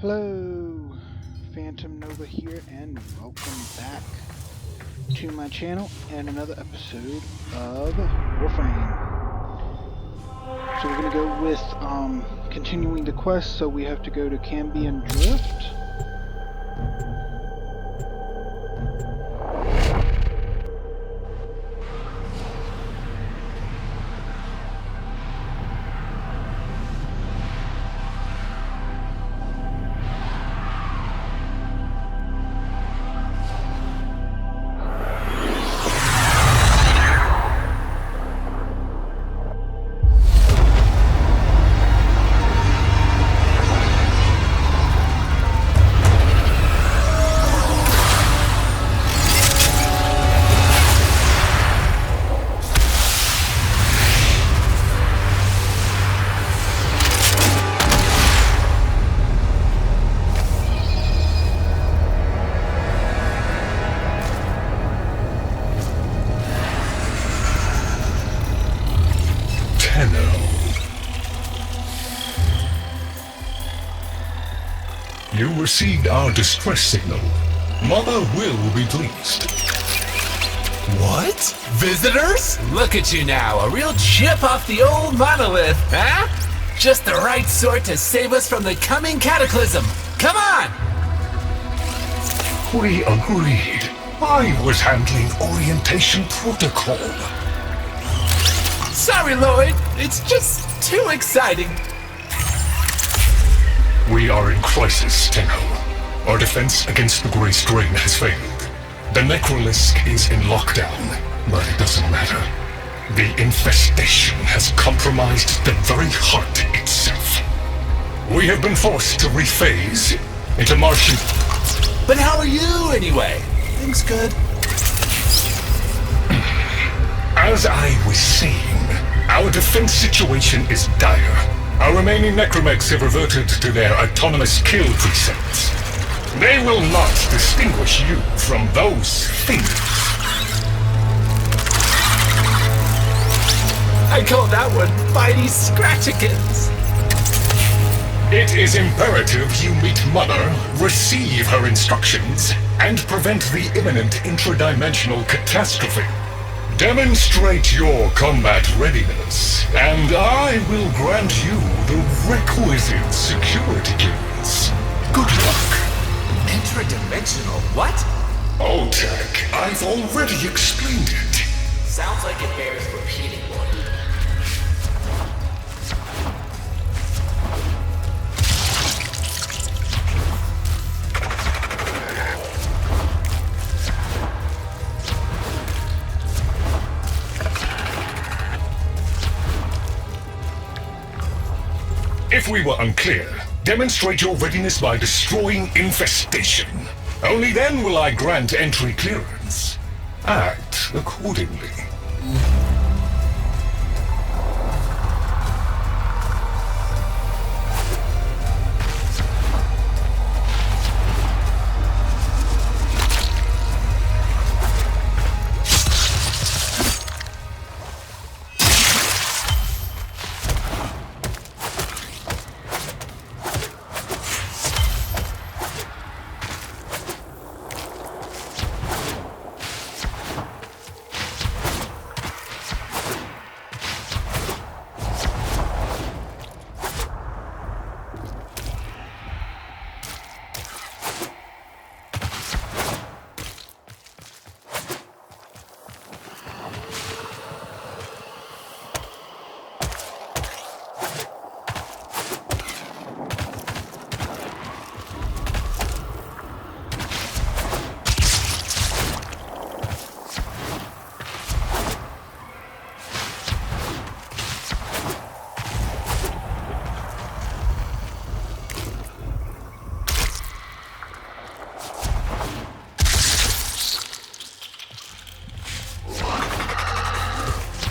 Hello, Phantom Nova here, and welcome back to my channel and another episode of Warframe. So we're gonna go with continuing the quest. So we have to go to Cambion Drift. You received our distress signal. Mother will be pleased. What? Visitors? Look at you now, a real chip off the old monolith, huh? Just the right sort to save us from the coming cataclysm. Come on! We agreed. I was handling orientation protocol. Sorry, Lloyd. It's just too exciting. We are in crisis, Tenno. Our defense against the Grey Strain has failed. The Necrolisk is in lockdown, but it doesn't matter. The infestation has compromised the very heart itself. We have been forced to rephase into Martian... But how are you, anyway? Things good? As I was saying, our defense situation is dire. Our remaining necromecs have reverted to their autonomous kill precepts. They will not distinguish you from those things. I call that one Mighty Scratchikins. It is imperative you meet Mother, receive her instructions, and prevent the imminent intradimensional catastrophe. Demonstrate your combat readiness, and I will grant you the requisite security clearance. Good luck. Intradimensional what? Oh, Tech, I've already explained it. Sounds like it bears repeating, Lloyd. If we were unclear, demonstrate your readiness by destroying infestation. Only then will I grant entry clearance. Act accordingly.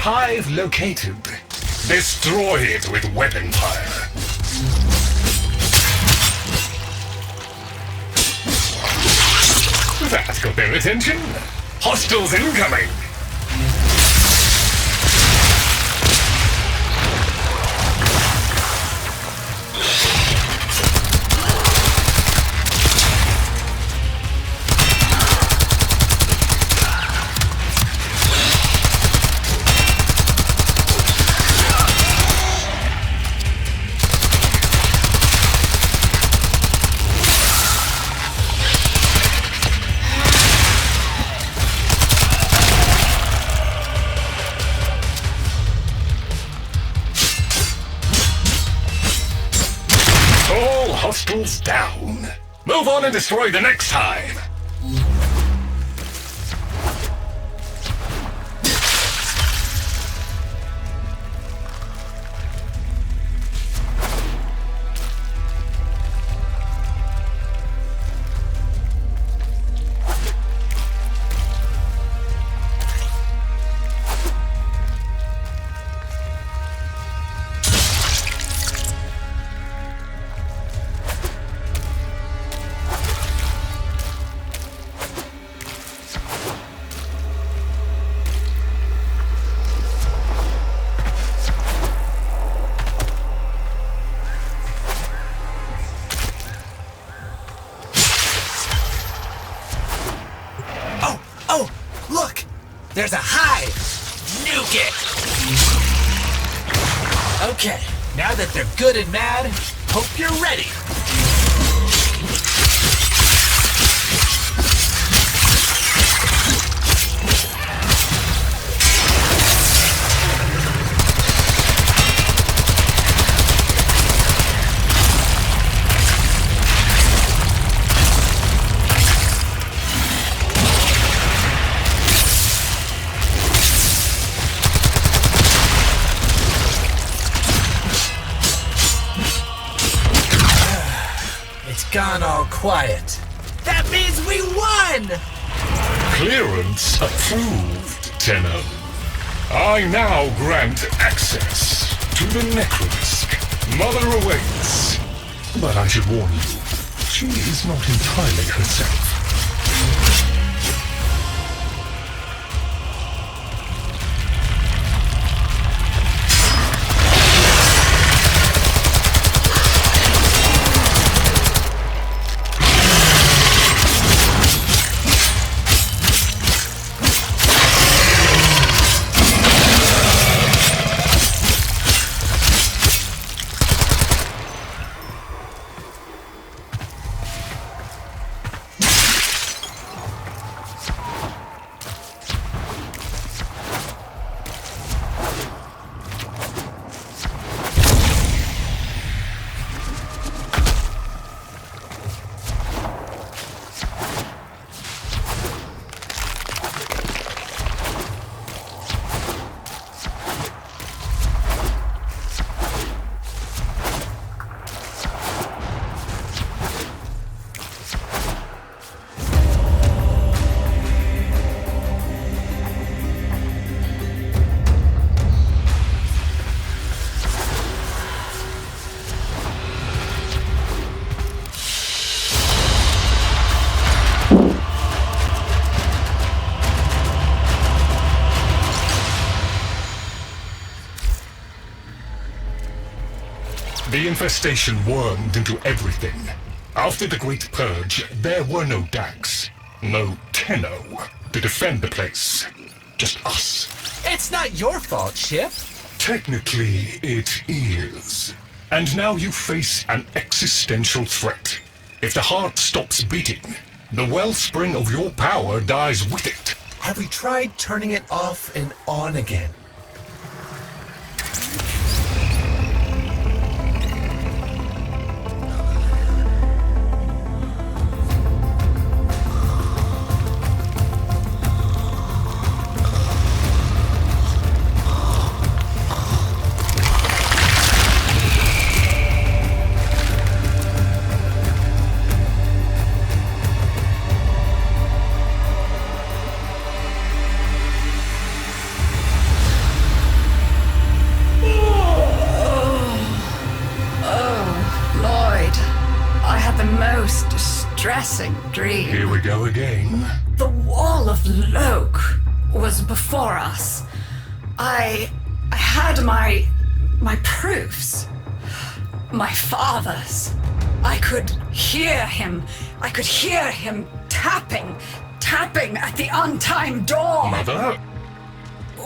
Hive located. Destroy it with weapon fire. That got their attention. Hostiles incoming. hostiles down. Move on and destroy the next hive. Oh, look! There's a hive! Nuke it! Okay, now that they're good and mad, hope you're ready! Gone all quiet. That means we won! Clearance approved, Tenno. I now grant access to the Necrolisc. Mother awaits. But I should warn you, she is not entirely herself. The infestation wormed into everything. After the Great Purge, there were no Dax, no Tenno to defend the place. Just us. It's not your fault, Chip. Technically, it is. And now you face an existential threat. If the heart stops beating, the wellspring of your power dies with it. Have we tried turning it off and on again? Dream. Here we go again. The wall of Loke was before us. I had my proofs. My father's. I could hear him. I could hear him tapping at the untimed door. Mother?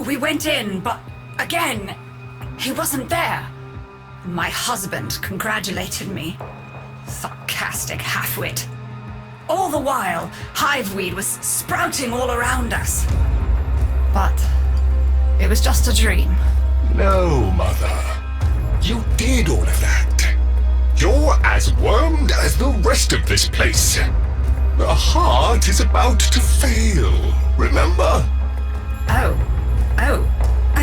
We went in, but again, he wasn't there. My husband congratulated me. Sarcastic halfwit. All the while, hiveweed was sprouting all around us. But it was just a dream. No, Mother. You did all of that. Your as wormed as the rest of this place. The heart is about to fail, remember? Oh,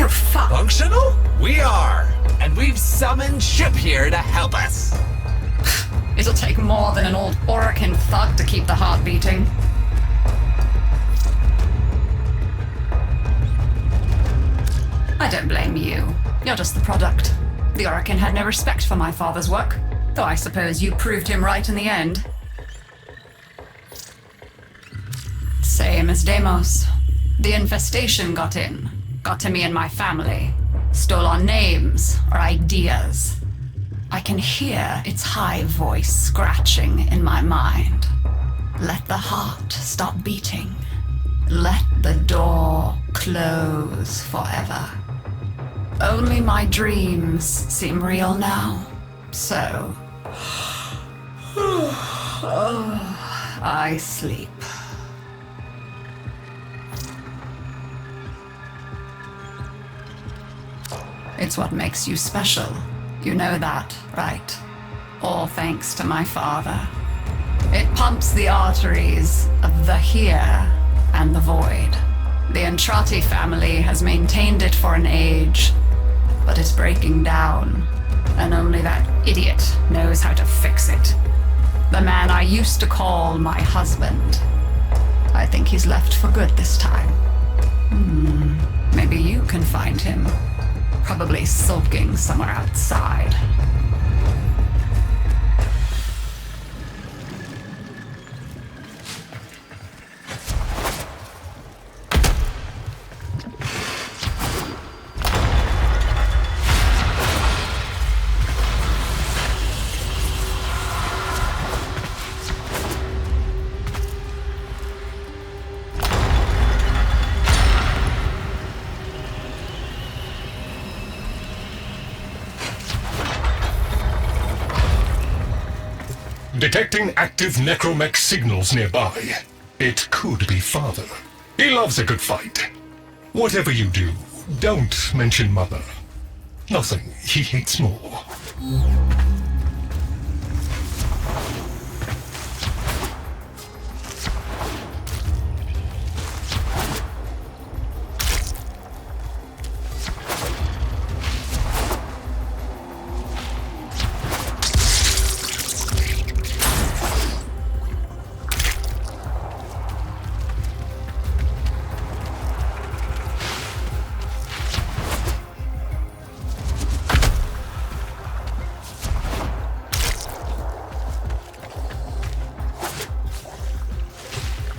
fuck. Functional? We are. And we've summoned Ship here to help us. It'll take more than an old Orokin thug to keep the heart beating. I don't blame you. You're just the product. The Orokin had no respect for my father's work, though I suppose you proved him right in the end. Same as Deimos. The infestation got in. Got to me and my family. Stole our names, our ideas. I can hear its high voice scratching in my mind. Let the heart stop beating. Let the door close forever. Only my dreams seem real now. So... I sleep. It's what makes you special. You know that, right? All thanks to my father. It pumps the arteries of the here and the void. The Entrati family has maintained it for an age, but it's breaking down, and only that idiot knows how to fix it. The man I used to call my husband. I think he's left for good this time. Maybe you can find him. Probably sulking somewhere outside. Detecting active necromech signals nearby. It could be Father. He loves a good fight. Whatever you do, don't mention Mother. Nothing he hates more.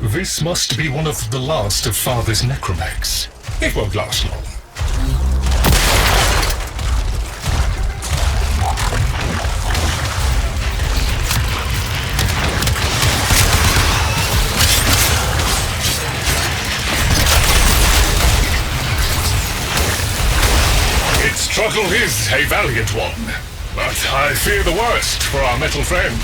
This must be one of the last of Father's necromechs. It won't last long. Its struggle is a valiant one, but I fear the worst for our metal friend.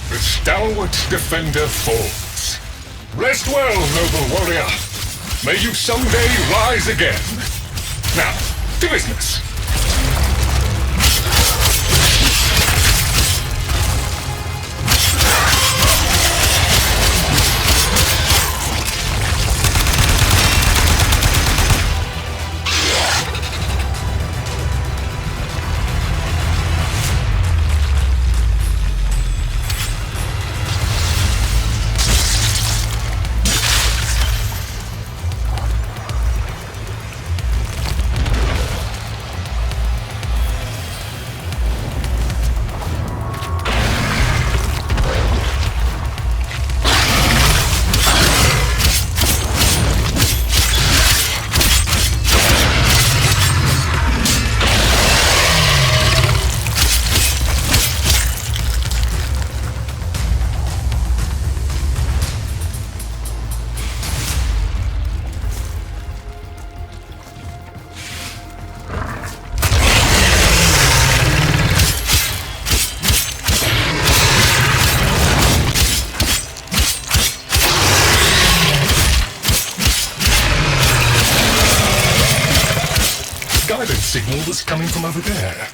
The stalwart defender falls. Rest well, noble warrior. May you someday rise again. Now, to business. signal was coming from over there.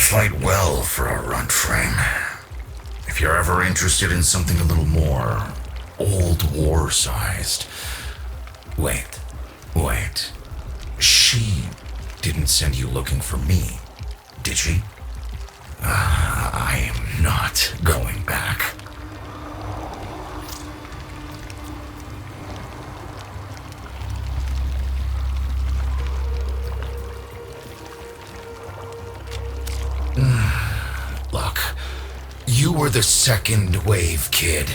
Fight well for a runt frame. If you're ever interested in something a little more old war-sized. Wait. She didn't send you looking for me, did she? I am not going back. Look, you were the second wave, kid.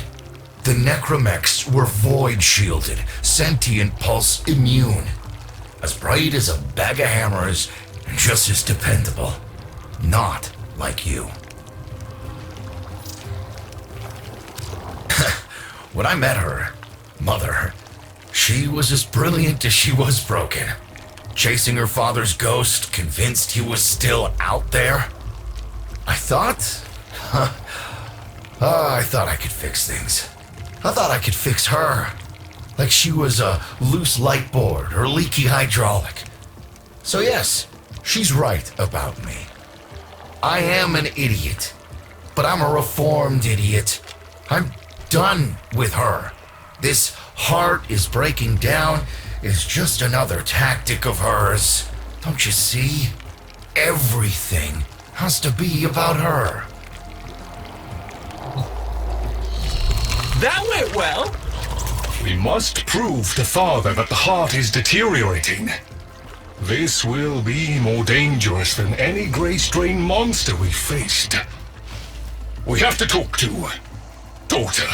The necromechs were void-shielded, sentient pulse immune. As bright as a bag of hammers, and just as dependable. Not like you. When I met her, Mother, she was as brilliant as she was broken. Chasing her father's ghost, convinced he was still out there. I thought I could fix things. I thought I could fix her. like she was a loose light board or leaky hydraulic. So yes, she's right about me. I am an idiot, but I'm a reformed idiot. I'm done with her. This heart is breaking down is just another tactic of hers. Don't you see? Everything has to be about her. That went well. We must prove to Father that the heart is deteriorating. This will be more dangerous than any Grey Strain monster we've faced. We have to talk to Daughter.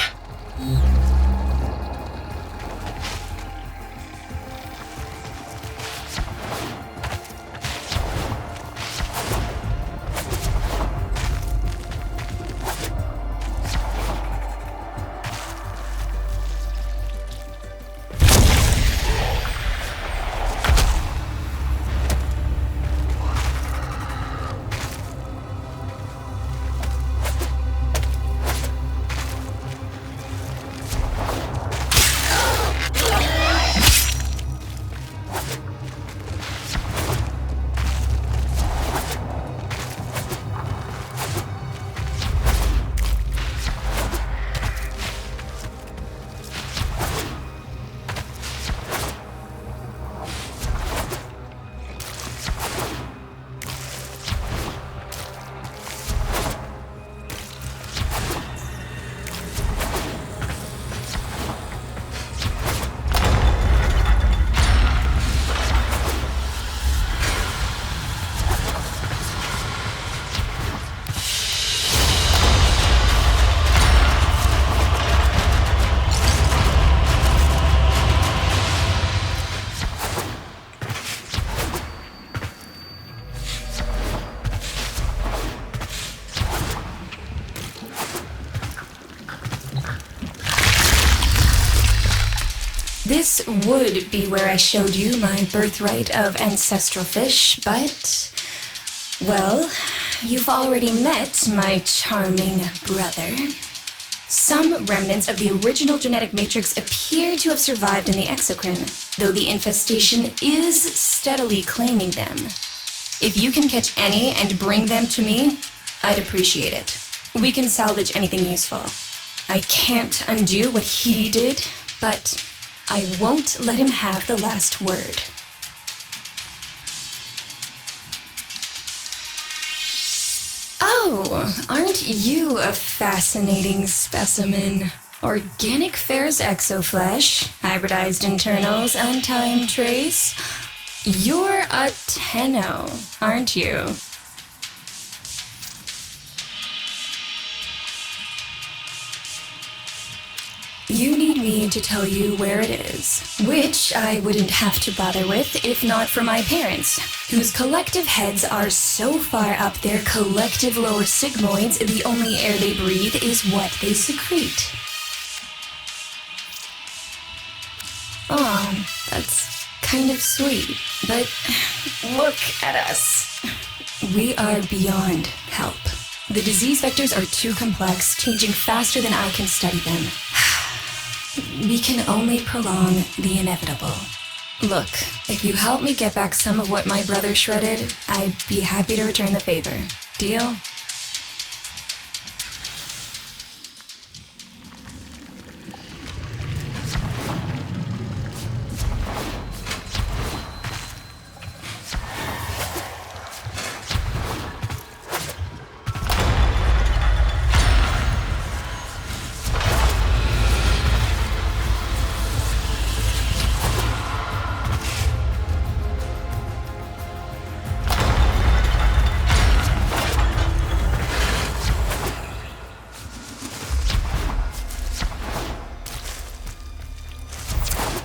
This would be where I showed you my birthright of ancestral fish, but, well, you've already met my charming brother. Some remnants of the original genetic matrix appear to have survived in the exocrine, though the infestation is steadily claiming them. If you can catch any and bring them to me, I'd appreciate it. We can salvage anything useful. I can't undo what he did, but I won't let him have the last word. Oh, aren't you a fascinating specimen? Organic ferrous exoflesh, hybridized internals, and time trace. You're a Tenno, aren't you? You need me to tell you where it is, which I wouldn't have to bother with if not for my parents, whose collective heads are so far up their collective lower sigmoids the only air they breathe is what they secrete. Aw, that's kind of sweet, but look at us. We are beyond help. The disease vectors are too complex, changing faster than I can study them. We can only prolong the inevitable. Look, if you help me get back some of what my brother shredded, I'd be happy to return the favor. Deal?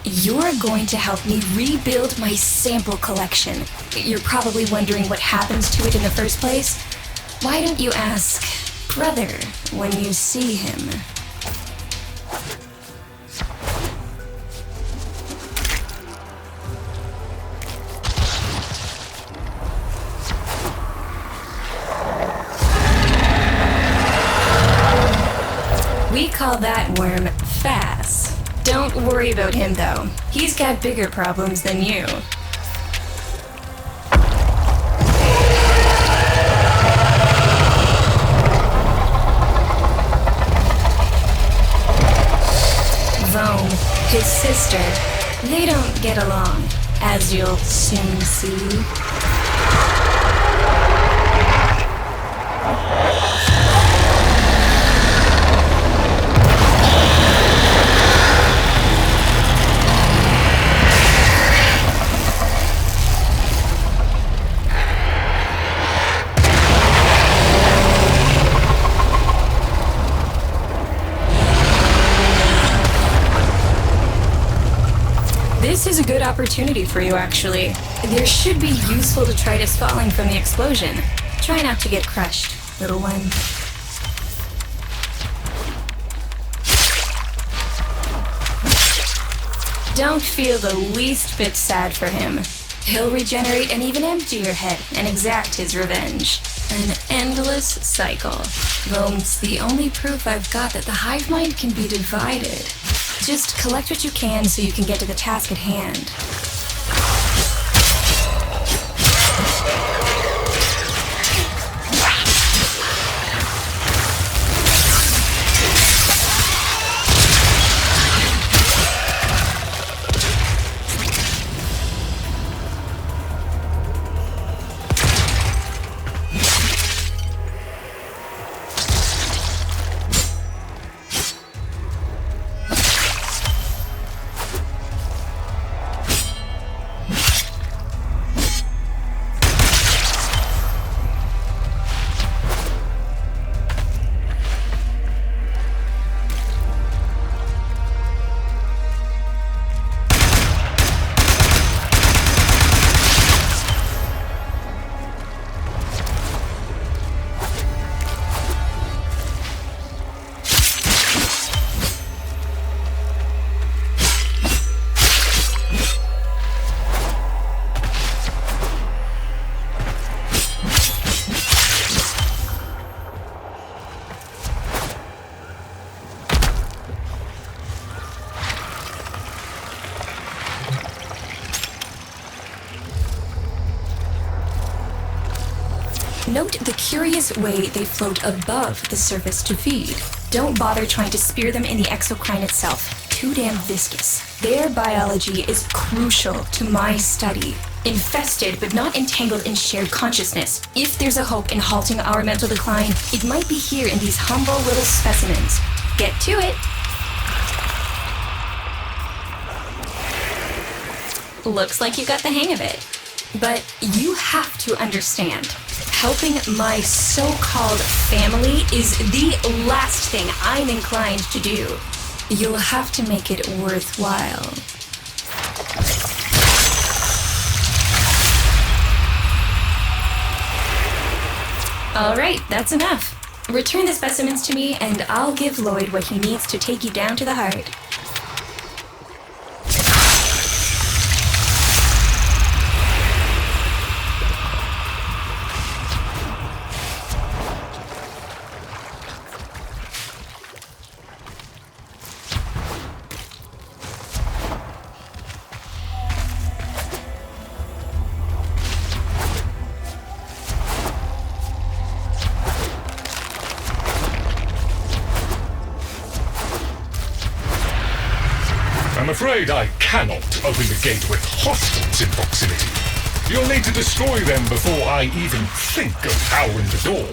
You're going to help me rebuild my sample collection. You're probably wondering what happens to it in the first place. Why don't you ask brother when you see him? We call that worm Fass. Don't worry about him, though. He's got bigger problems than you. Rome, his sister, they don't get along, as you'll soon see. This is a good opportunity for you, actually. There should be useful detritus falling from the explosion. Try not to get crushed, little one. Don't feel the least bit sad for him. He'll regenerate and even empty your head and exact his revenge. An endless cycle. Though it's the only proof I've got that the hive mind can be divided. Just collect what you can so you can get to the task at hand. Note the curious way they float above the surface to feed. Don't bother trying to spear them in the exocrine itself. Too damn viscous. Their biology is crucial to my study. Infested but not entangled in shared consciousness. If there's a hope in halting our mental decline, it might be here in these humble little specimens. Get to it! Looks like you got the hang of it. But you have to understand, helping my so-called family is the last thing I'm inclined to do. You'll have to make it worthwhile. All right, that's enough. Return the specimens to me, and I'll give Lloyd what he needs to take you down to the heart. I'm afraid I cannot open the gate with hostiles in proximity. You'll need to destroy them before I even think of powering the door.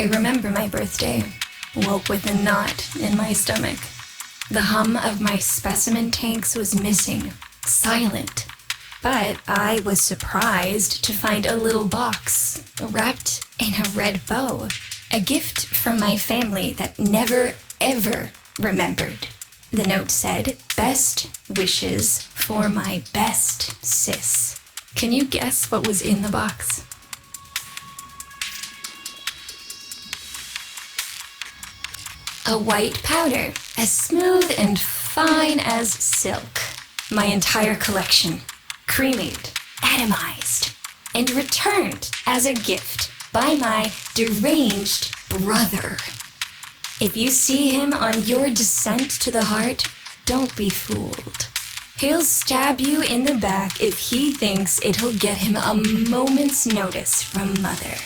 remember my birthday. Woke with a knot in my stomach. The hum of my specimen tanks was missing, silent. But I was surprised to find a little box wrapped in a red bow. A gift from my family that never, ever remembered. The note said, "Best wishes for my best sis." Can you guess what was in the box? A white powder, as smooth and fine as silk. My entire collection, cremated, atomized, and returned as a gift by my deranged brother. If you see him on your descent to the heart, don't be fooled. He'll stab you in the back if he thinks it'll get him a moment's notice from Mother.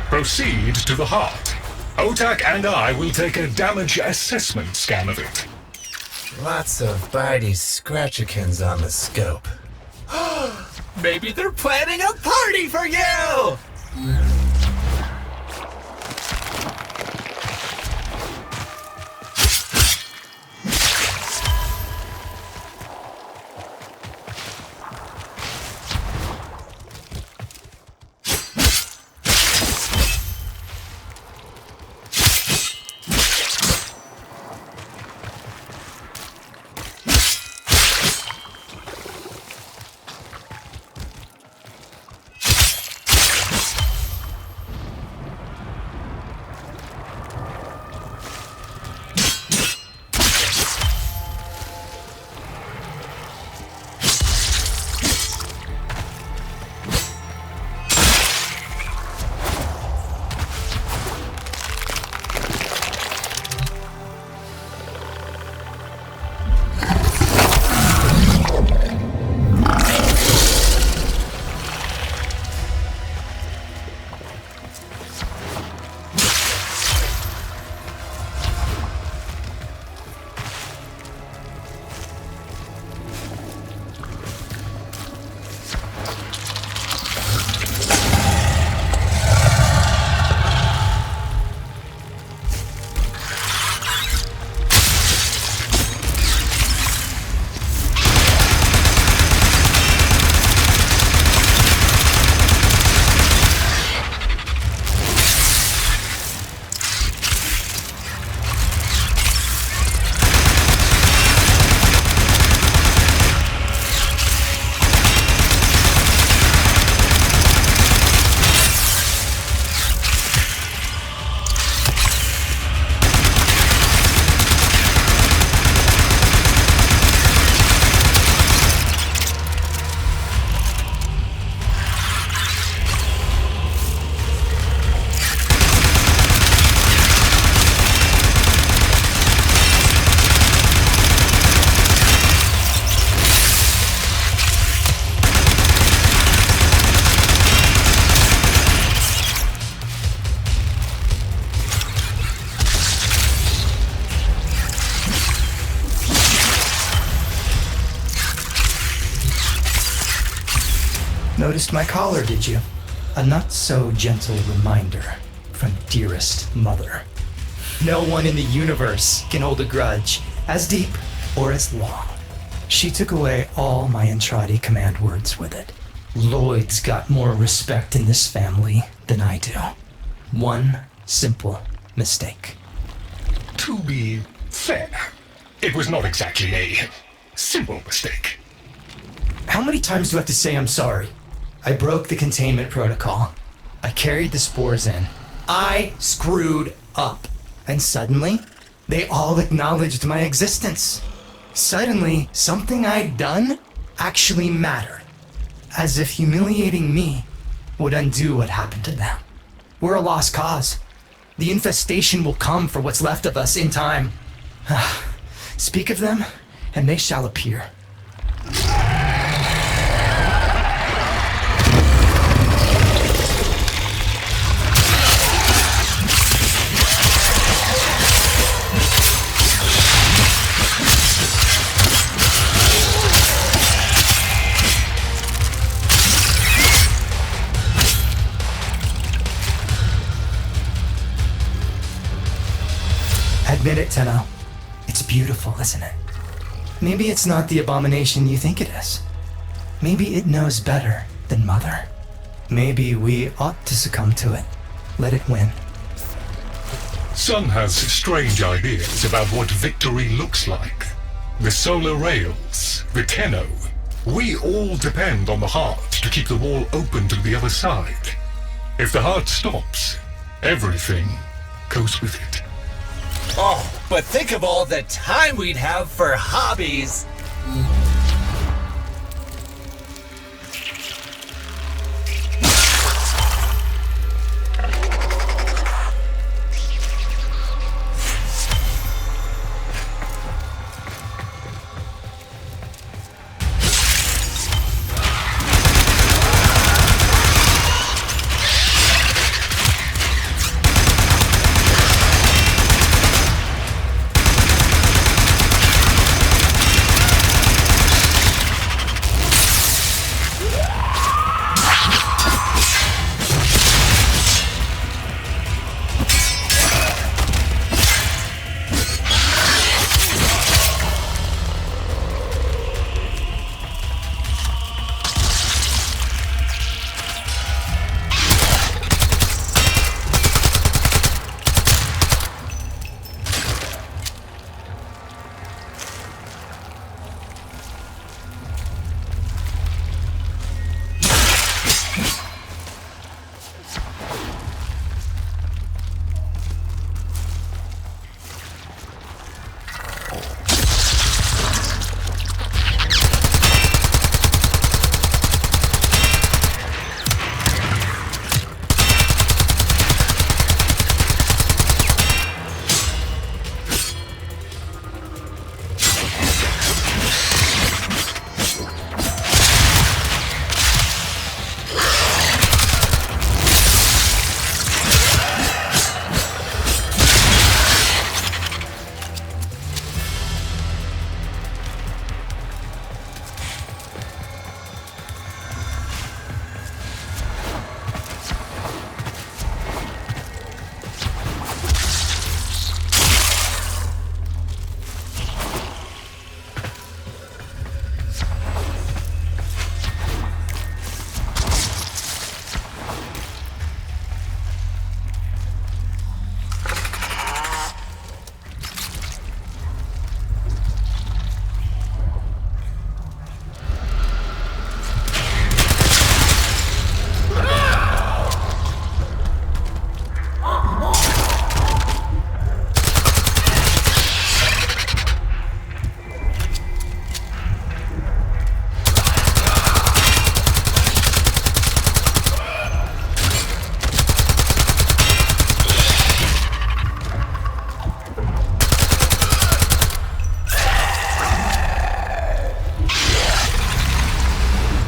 Proceed to the heart. Otak and I will take a damage assessment scan of it. Lots of bitey scratchikins on the scope. Maybe they're planning a party for you! Noticed my collar, did you? A not-so-gentle reminder from dearest mother. No one in the universe can hold a grudge as deep or as long. She took away all my Entradi command words with it. Lloyd's got more respect in this family than I do. One simple mistake. To be fair, it was not exactly a simple mistake. How many times do I have to say I'm sorry? I broke the containment protocol. I carried the spores in. I screwed up. And suddenly, they all acknowledged my existence. Suddenly, something I'd done actually mattered. As if humiliating me would undo what happened to them. We're a lost cause. The infestation will come for what's left of us in time. Speak of them, and they shall appear. Admit it, Tenno. It's beautiful, isn't it? Maybe it's not the abomination you think it is. Maybe it knows better than Mother. Maybe we ought to succumb to it. Let it win. Sun has strange ideas about what victory looks like. The solar rails, the Tenno. We all depend on the heart to keep the wall open to the other side. If the heart stops, everything goes with it. Oh, but think of all the time we'd have for hobbies.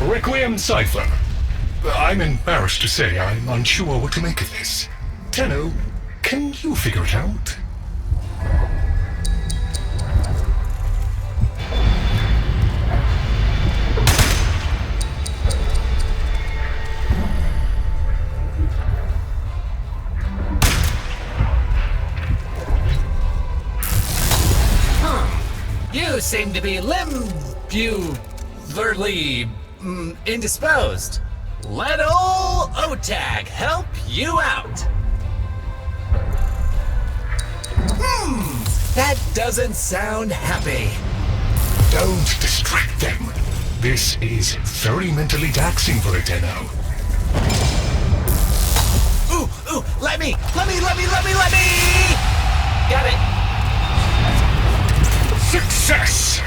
Requiem Cypher. I'm embarrassed to say I'm unsure what to make of this. Tenno, can you figure it out? You seem to be indisposed. Let ol' Otag help you out. That doesn't sound happy. Don't distract them. This is very mentally taxing for a Tenno. Ooh, let me! Got it. Success!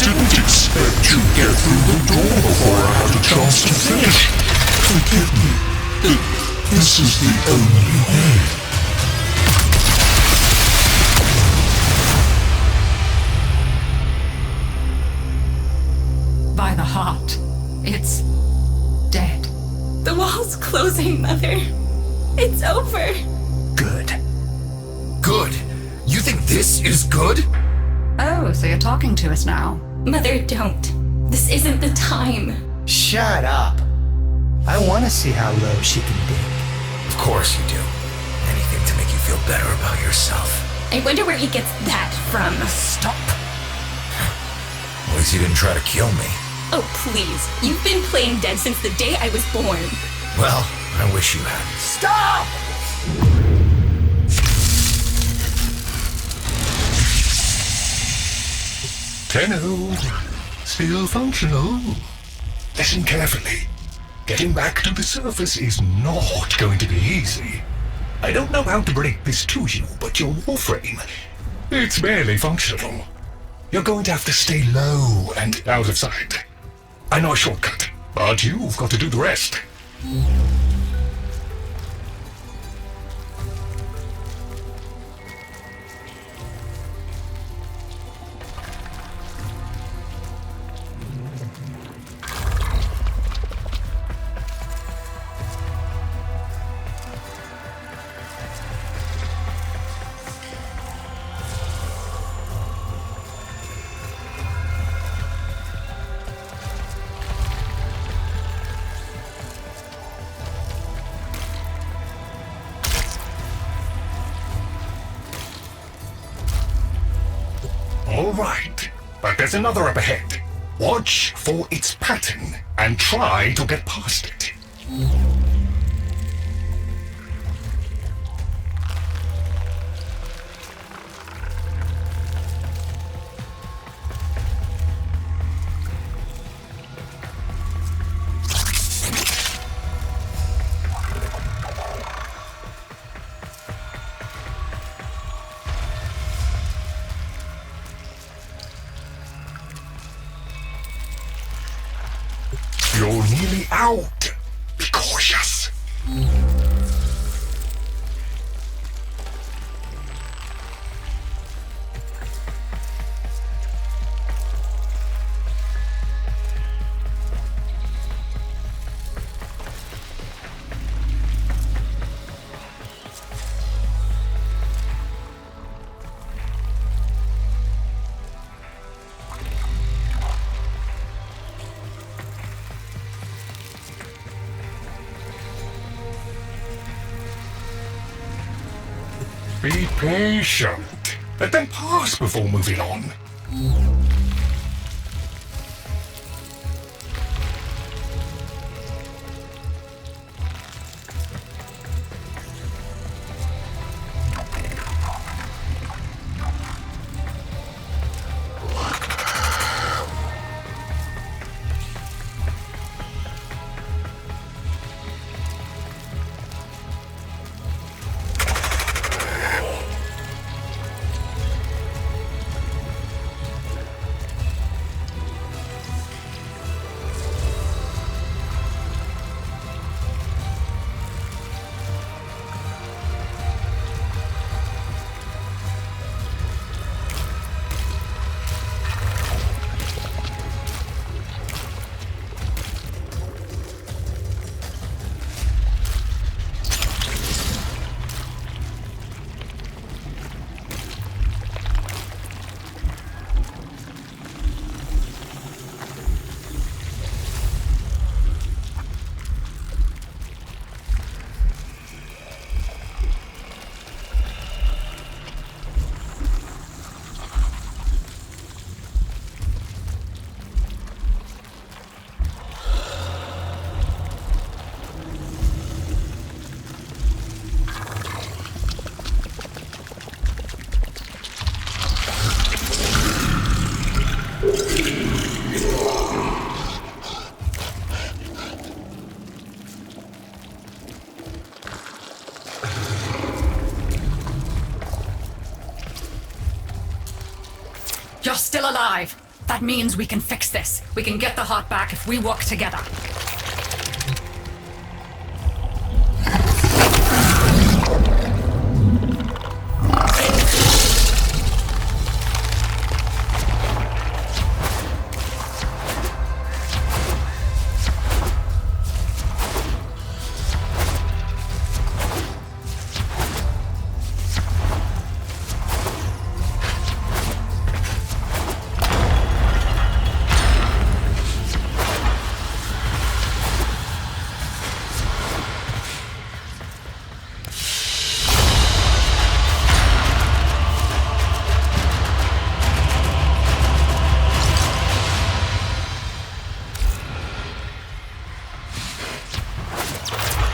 didn't expect you'd get through the door before I had a chance to finish. Forgive me. This is the only way. By the heart, it's dead. The wall's closing, Mother. It's over. Good. Good? You think this is good? Oh, so you're talking to us now. Mother, don't. This isn't the time. Shut up. I want to see how low she can dig. Of course you do. Anything to make you feel better about yourself. I wonder where he gets that from. Stop. At least you didn't try to kill me. Oh, please. You've been playing dead since the day I was born. Well, I wish you hadn't. Stop! Tenno, still functional. Listen carefully. Getting back to the surface is not going to be easy. I don't know how to break this to you, but your Warframe, it's barely functional. You're going to have to stay low and out of sight. I know a shortcut, but you've got to do the rest. Alright, but there's another up ahead. Watch for its pattern and try to get past it. You're nearly out. Be cautious. Be patient. Let them pass before moving on. You're still alive. That means we can fix this. We can get the heart back if we work together.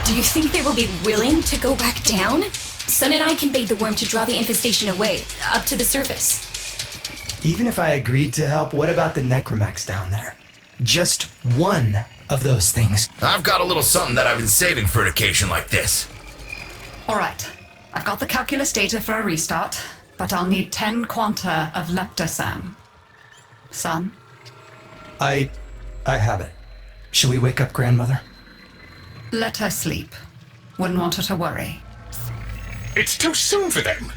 Do you think they will be willing to go back down? Sun and I can bait the worm to draw the infestation away, up to the surface. Even if I agreed to help, what about the necromechs down there? Just one of those things. I've got a little something that I've been saving for an occasion like this. Alright, I've got the calculus data for a restart, but I'll need 10 quanta of leptosam. Son? I have it. Shall we wake up grandmother? Let her sleep. Wouldn't want her to worry. It's too soon for them.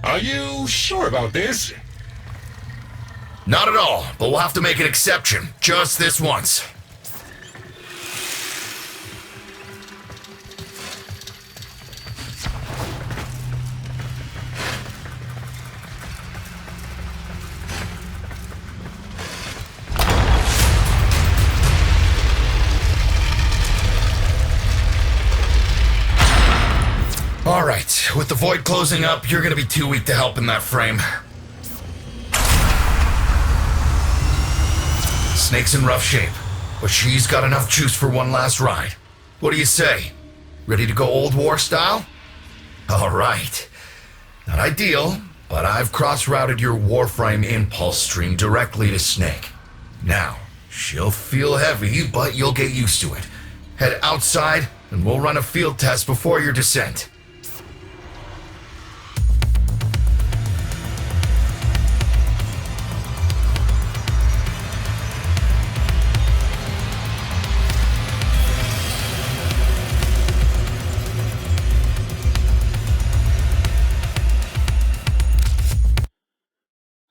Are you sure about this? Not at all, but we'll have to make an exception. Just this once. Alright, with the void closing up, you're gonna be too weak to help in that frame. Snake's in rough shape, but she's got enough juice for one last ride. What do you say? Ready to go old war style? Alright. Not ideal, but I've cross-routed your Warframe impulse stream directly to Snake. Now, she'll feel heavy, but you'll get used to it. Head outside, and we'll run a field test before your descent.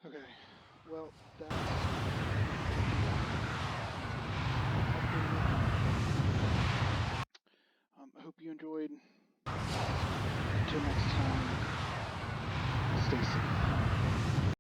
Okay, well, that's I hope you enjoyed. Until next time, stay safe.